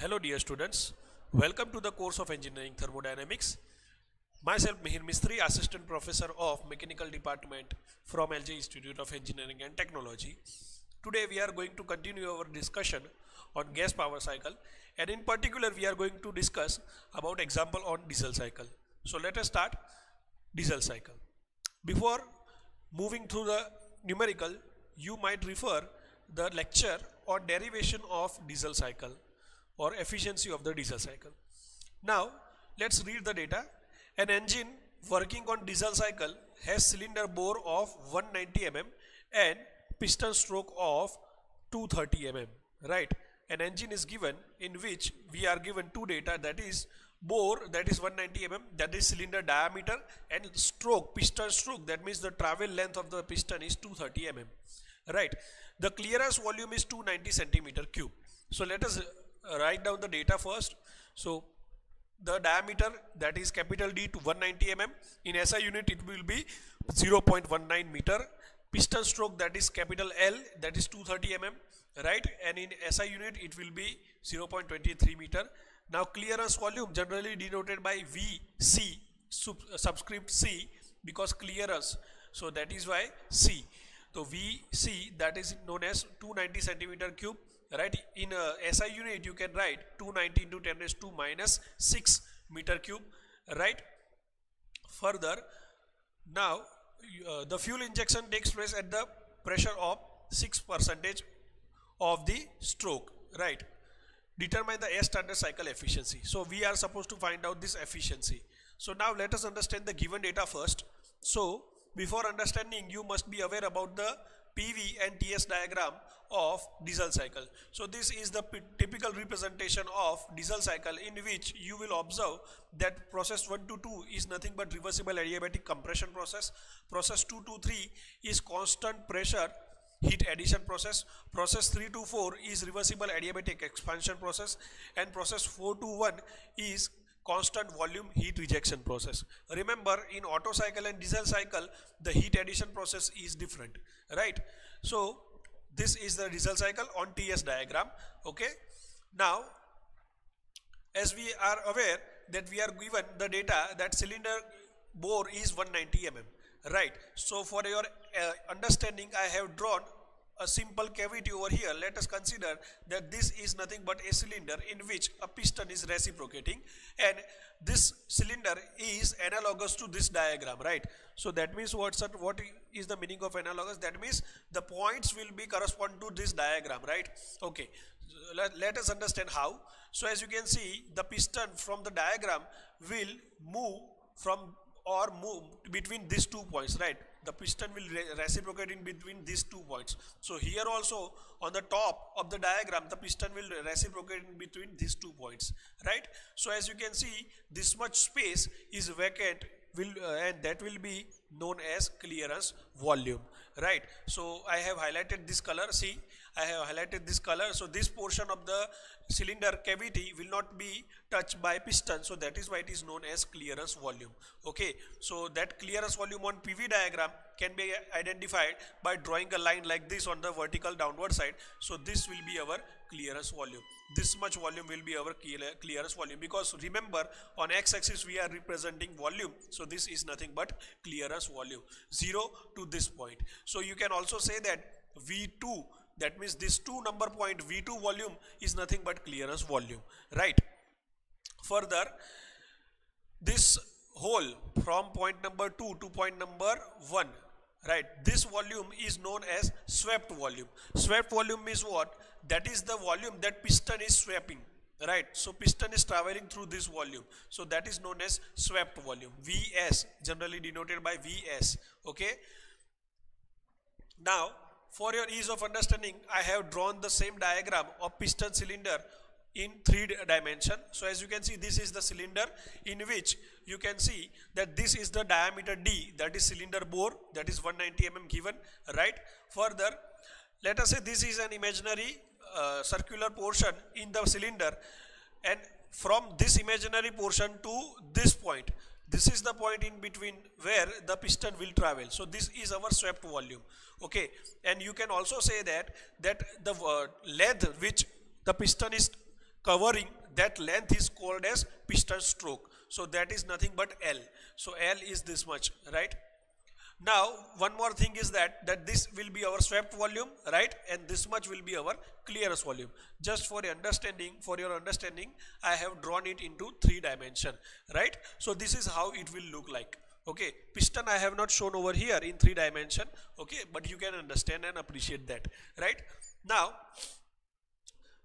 Hello dear students, welcome to the course of Engineering Thermodynamics. Myself Mihir Mistry, Assistant Professor of Mechanical Department from LJ Institute of Engineering and Technology. Today we are going to continue our discussion on gas power cycle, and in particular we are going to discuss about example on diesel cycle. So let us start diesel cycle. Before moving through the numerical, you might refer the lecture on derivation of diesel cycle or efficiency of the diesel cycle. Now let's read the data. An engine working on diesel cycle has cylinder bore of 190 mm and piston stroke of 230 mm, right? An engine is given in which we are given two data, that is bore, that is 190 mm, that is cylinder diameter, and stroke, piston stroke, that means the travel length of the piston is 230 mm, right? The clearance volume is 290 centimeter cube. So let us write down the data first. So the diameter, that is capital D, to 190 mm. In SI unit it will be 0.19 meter. Piston stroke, that is capital L, that is 230 mm, right? And in SI unit it will be 0.23 meter. Now clearance volume, generally denoted by VC, subscript C, because clearance, so that is why C. So VC, that is known as 290 centimeter cube, right? In SI unit you can write 290 into 10 raised to minus 6 meter cube, right? Further, now the fuel injection takes place at the pressure of 6% of the stroke, right? Determine the S standard cycle efficiency. So we are supposed to find out this efficiency. So now let us understand the given data first. So before understanding, you must be aware about the PV and TS diagram of diesel cycle. So this is the typical representation of diesel cycle, in which you will observe that process 1 to 2 is nothing but reversible adiabatic compression process. Process 2 to 3 is constant pressure heat addition process. Process 3 to 4 is reversible adiabatic expansion process, and process 4 to 1 is constant volume heat rejection process. Remember, in Otto cycle and diesel cycle the heat addition process is different, right? So this is the diesel cycle on TS diagram. Okay, now as we are aware that we are given the data that cylinder bore is 190 mm, right? So for your understanding, I have drawn a simple cavity over here. Let us consider that this is nothing but a cylinder in which a piston is reciprocating, and this cylinder is analogous to this diagram, right? So that means what is the meaning of analogous? That means the points will be correspond to this diagram, right? Okay, so let us understand how. So as you can see, the piston from the diagram will move between these 2 points, right? The piston will reciprocate in between these 2 points. So here also on the top of the diagram the piston will reciprocate in between these 2 points, right? So as you can see, this much space is vacant, and that will be known as clearance volume, right? So I have highlighted this color. See, I have highlighted this color. So this portion of the cylinder cavity will not be touched by piston, so that is why it is known as clearance volume. Okay, so that clearance volume on PV diagram can be identified by drawing a line like this on the vertical downward side. So this will be our clearance volume. This much volume will be our clearance volume, because remember, on x-axis we are representing volume, so this is nothing but clearance volume, 0 to this point. So you can also say that V2, that means this 2 number point V2 volume is nothing but clearance volume, right? Further, this whole from point number 2 to point number 1, right, this volume is known as swept volume. Swept volume means what? That is the volume that piston is sweeping, right? So piston is traveling through this volume, so that is known as swept volume, VS, generally denoted by VS. Okay, now for your ease of understanding, I have drawn the same diagram of piston cylinder in 3 dimension. So as you can see, this is the cylinder in which you can see that this is the diameter D, that is cylinder bore, that is 190 mm given, right? Further, let us say this is an imaginary circular portion in the cylinder, and from this imaginary portion to this point, this is the point in between where the piston will travel. So this is our swept volume. Okay, and you can also say that the length which the piston is covering that length is called as piston stroke. So that is nothing but L. So L is this much, right? Now one more thing is that this will be our swept volume, right, and this much will be our clearance volume. Just for your understanding, I have drawn it into 3 dimension, right? So this is how it will look like. Okay, piston I have not shown over here in 3 dimension, okay, but you can understand and appreciate that, right? Now,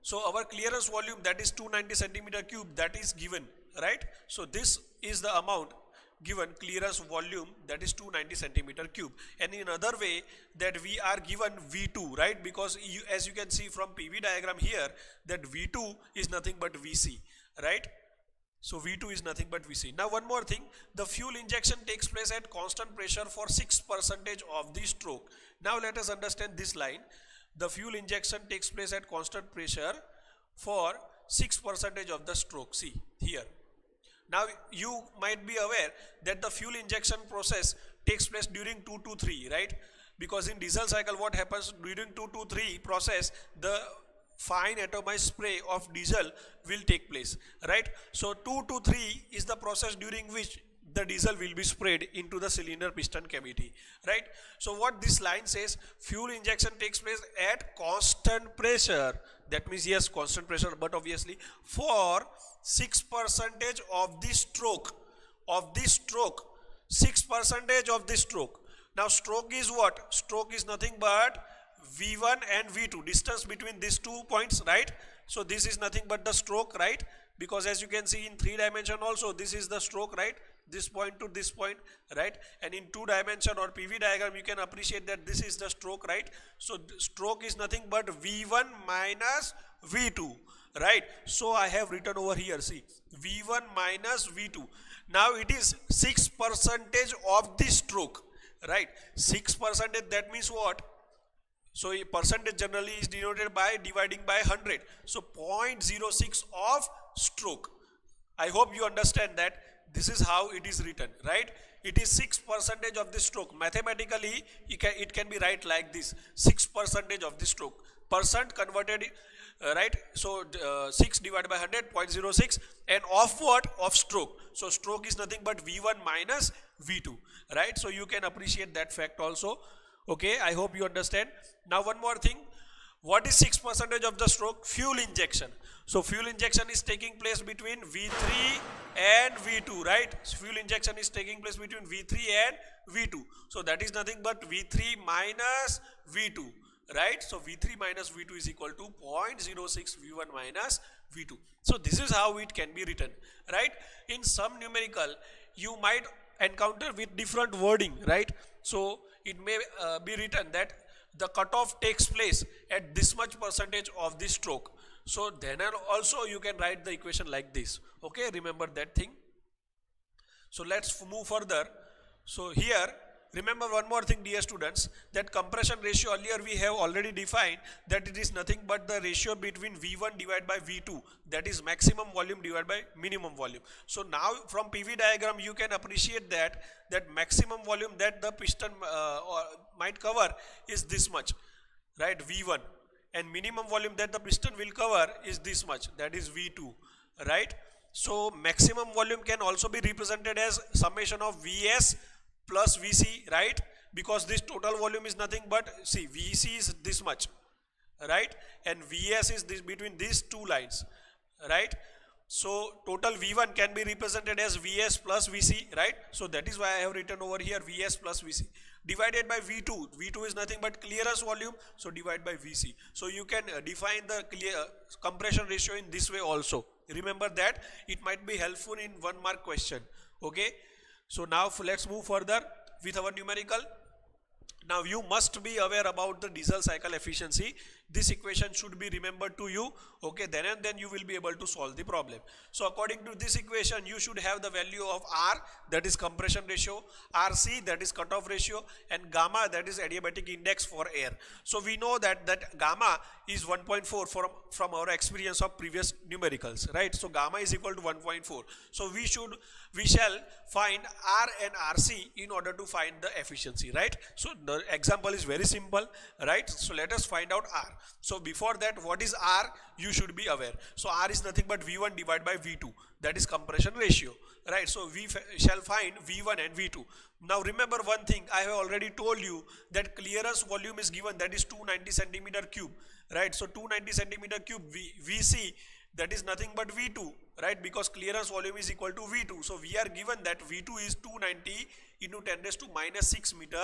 so our clearance volume, that is 290 centimeter cube, that is given, right? So this is the amount given, clearance volume, that is 290 centimeter cube. And in another way, that we are given V2, right? Because as you can see from PV diagram here, that V2 is nothing but VC, right? So V2 is nothing but VC. Now one more thing, the fuel injection takes place at constant pressure for 6% of the stroke. Now let us understand this line. The fuel injection takes place at constant pressure for 6% of the stroke. See here. Now you might be aware that the fuel injection process takes place during 2 to 3, right? Because in diesel cycle what happens during 2 to 3 process, the fine atomized spray of diesel will take place, right? So 2 to 3 is the process during which the diesel will be sprayed into the cylinder piston cavity, right? So what this line says, fuel injection takes place at constant pressure. That means yes, constant pressure, but obviously for 6% of the stroke, 6% of the stroke. Now stroke is what? Stroke is nothing but V1 and V2, distance between these 2 points, right? So this is nothing but the stroke, right? Because as you can see in 3 dimension also, this is the stroke, right? This point to this point, right? And in 2 dimension or PV diagram, you can appreciate that this is the stroke, right? So stroke is nothing but V1 minus V2, right? So I have written over here, see, V1 minus V2. Now it is 6% of the stroke, right? 6%, that means what? So a percentage generally is denoted by dividing by 100. So 0.06 of stroke. I hope you understand that. This is how it is written, right? It is 6% of the stroke. Mathematically, it can be right like this: 6% of the stroke. Percent converted, right? So 6 divided by 100, 0.06, and of what? Of stroke. So stroke is nothing but V1 minus V2, right? So you can appreciate that fact also. Okay, I hope you understand. Now one more thing. What is 6% of the stroke? Fuel injection. So fuel injection is taking place between V3 and V2, right? Fuel injection is taking place between V3 and V2. So that is nothing but V3 minus V2, right? So V3 minus V2 is equal to 0.06 V1 minus V2. So this is how it can be written, right? In some numerical, you might encounter with different wording, right? So it may be written that the cutoff takes place at this much percentage of the stroke. So then also you can write the equation like this. Okay, remember that thing. So let's move further. So here, remember one more thing, dear students, that compression ratio earlier we have already defined that it is nothing but the ratio between V1 divided by V2, that is maximum volume divided by minimum volume. So now from PV diagram you can appreciate that maximum volume that the piston might cover is this much, right? V1, and minimum volume that the piston will cover is this much, that is V2, right? So maximum volume can also be represented as summation of Vs plus Vc, right? Because this total volume is nothing but, see, Vc is this much, right? And Vs is this between these 2 lines, right? So total V1 can be represented as Vs plus Vc, right? So that is why I have written over here Vs plus Vc divided by V2. V2 is nothing but clearance volume, so divide by Vc. So you can define the compression ratio in this way also. Remember that, it might be helpful in 1 mark question. Okay, so now let's move further with our numerical. Now you must be aware about the diesel cycle efficiency. This equation should be remembered to you. Okay, then and then you will be able to solve the problem. So according to this equation, you should have the value of R, that is compression ratio, RC, that is cutoff ratio, and gamma, that is adiabatic index for air. So we know that gamma is 1.4 from our experience of previous numericals, right? So gamma is equal to 1.4. So we shall find R and RC in order to find the efficiency, right? So the example is very simple, right? So let us find out R. So before that, what is R? You should be aware. So R is nothing but V1 divided by V2. That is compression ratio, right? So we shall find V1 and V2. Now remember one thing, I have already told you that clearance volume is given, that is 290 centimeter cube, right? So 290 centimeter cube VC, that is nothing but V2, right? Because clearance volume is equal to V2. So we are given that V2 is 290 into 10 raised to minus 6 meter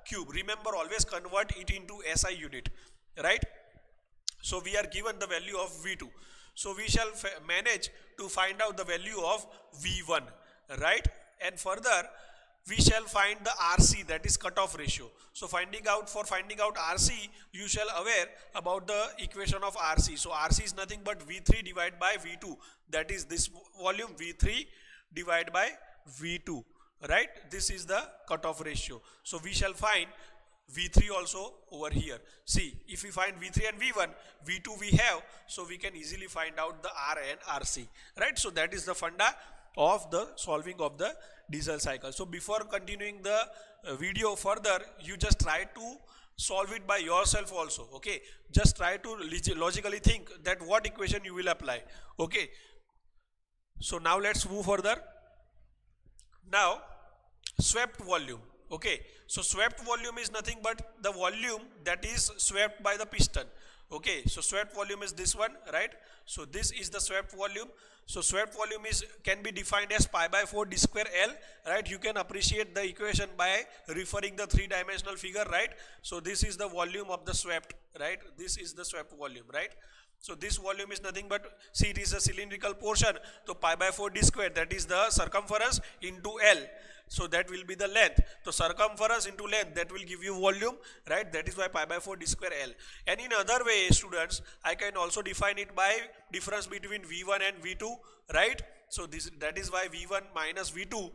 cube. Remember, always convert it into SI unit, right? So we are given the value of V2. So we shall manage to find out the value of V1, right? And further, we shall find the RC, that is cutoff ratio. So for finding out RC, you shall aware about the equation of RC. So RC is nothing but V3 divided by V2, that is this volume V3 divided by V2, right? This is the cutoff ratio. So we shall find V3 also over here. See, if we find V3 and V1, V2 we have, so we can easily find out the R and RC, right? So that is the funda of the solving of the diesel cycle. So before continuing the video further, you just try to solve it by yourself also, okay? Just try to logically think that what equation you will apply, okay? So now let's move further. Now, swept volume, okay? So swept volume is nothing but the volume that is swept by the piston, okay? So swept volume is this one, right? So this is the swept volume. So swept volume can be defined as pi by 4 d square L, right? You can appreciate the equation by referring the three-dimensional figure, right? So this is the volume of the swept, right? This is the swept volume, right? So this volume is nothing but, see, it is a cylindrical portion. So pi by 4 d square, that is the circumference into L. So that will be the length. So circumference into length, that will give you volume, right? That is why pi by 4 d square L. And in other way, students, I can also define it by difference between V1 and V2, right? So that is why V1 minus V2,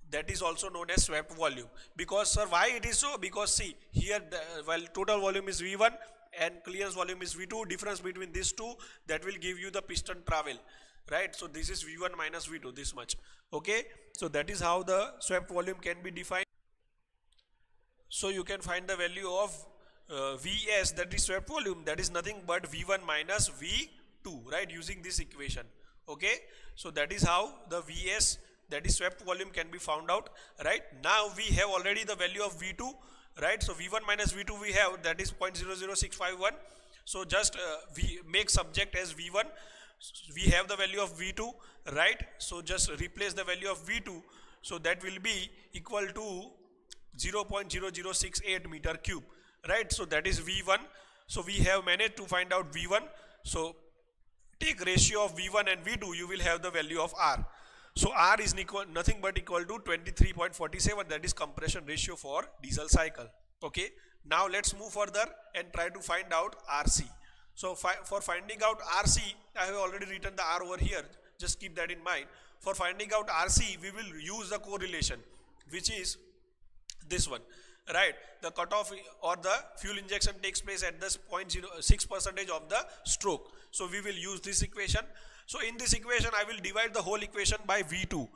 that is also known as swept volume. Because, sir, why it is so? Because see, here while total volume is V1 and clearance volume is V2, difference between these two, that will give you the piston travel, right? So this is V1 minus V2, this much, okay? So that is how the swept volume can be defined. So you can find the value of Vs, that is swept volume, that is nothing but V1 minus V2, right? Using this equation, okay? So that is how the Vs, that is swept volume, can be found out, right? Now we have already the value of V2, right? So V1 minus V2 we have, that is 0.00651. So just we make subject as V1. We have the value of V2, right? So just replace the value of V2. So that will be equal to 0.0068 meter cube, right? So that is V1. So we have managed to find out V1. So take ratio of V1 and V2, you will have the value of R. So R is nothing but equal to 23.47, that is compression ratio for diesel cycle, okay? Now let's move further and try to find out RC. So for finding out RC, I have already written the R over here, just keep that in mind. For finding out RC, we will use the correlation, which is this one, right? The cutoff or the fuel injection takes place at this 0.06% of the stroke. So we will use this equation. So in this equation, I will divide the whole equation by V2,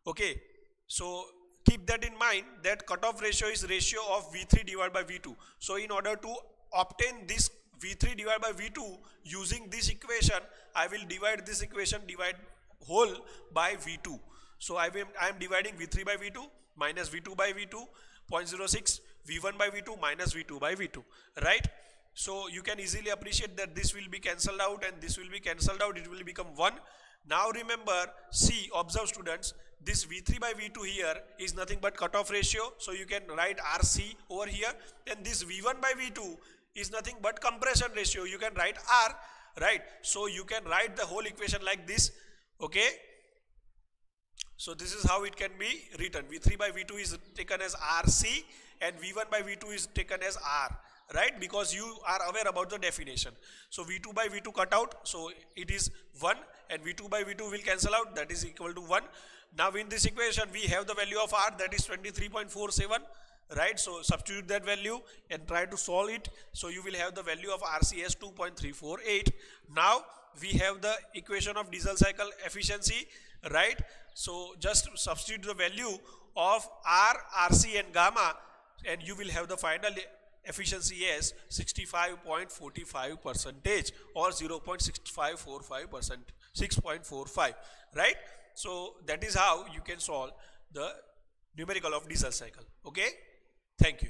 okay? So keep that in mind, that cutoff ratio is ratio of V3 divided by V2. So in order to obtain this V3 divided by V2 using this equation, I will divide this equation, divide whole by V2. So I am dividing V3 by V2 minus V2 by V2, 0.06, V1 by V2 minus V2 by V2, right? So you can easily appreciate that this will be cancelled out and this will be cancelled out, it will become 1. Now remember, see, observe students, this V3 by V2 here is nothing but cutoff ratio. So you can write RC over here, and this V1 by V2 is nothing but compression ratio. You can write R, right? So you can write the whole equation like this, okay? So this is how it can be written. V3 by V2 is taken as RC and V1 by V2 is taken as R, right? Because you are aware about the definition. So V2 by V2 cut out, so it is 1, and V2 by V2 will cancel out, that is equal to 1. Now in this equation we have the value of R, that is 23.47, right? So substitute that value and try to solve it. So you will have the value of RC as 2.348. Now we have the equation of diesel cycle efficiency, right? So just substitute the value of R, RC and gamma, and you will have the final efficiency as 65.45% or 0.6545%, 6.45, right? So that is how you can solve the numerical of diesel cycle. Okay, thank you.